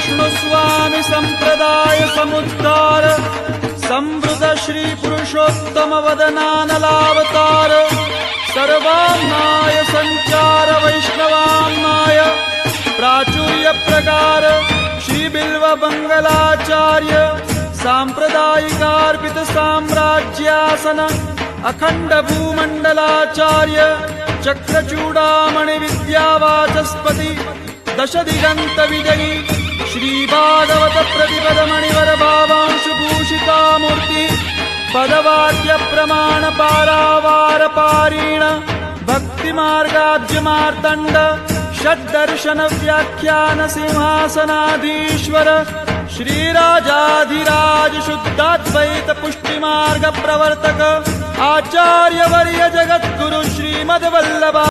शृणुस्वामि संप्रदाय समुद्धार संवृत श्री पुरुषोत्तम वदनानलावतार सर्वाम्नाय संचार वैष्णवाम्नाय प्राचुर्य प्रकार श्री बिल्व बंगलाचार्य सांप्रदायिकार्पित साम्राज्यासन अखंड भूमंडलाचार्य चक्रचूडामणि विद्यावाचस्पति दश दिगंत विजयी श्री भागवत प्रतिपद मणिवर भावांशु भूषिता मूर्ति पदवाक्य प्रमाण पारावार पारीण भक्ति मार्गाब्ज मार्तंड षड्दर्शन व्याख्यान सिंहासनाधीश्वर श्रीराजाधिराज शुद्धाद्वैत पुष्टि मार्ग प्रवर्तक आचार्य वर्य जगद्गुरु श्रीमद्वल्लभा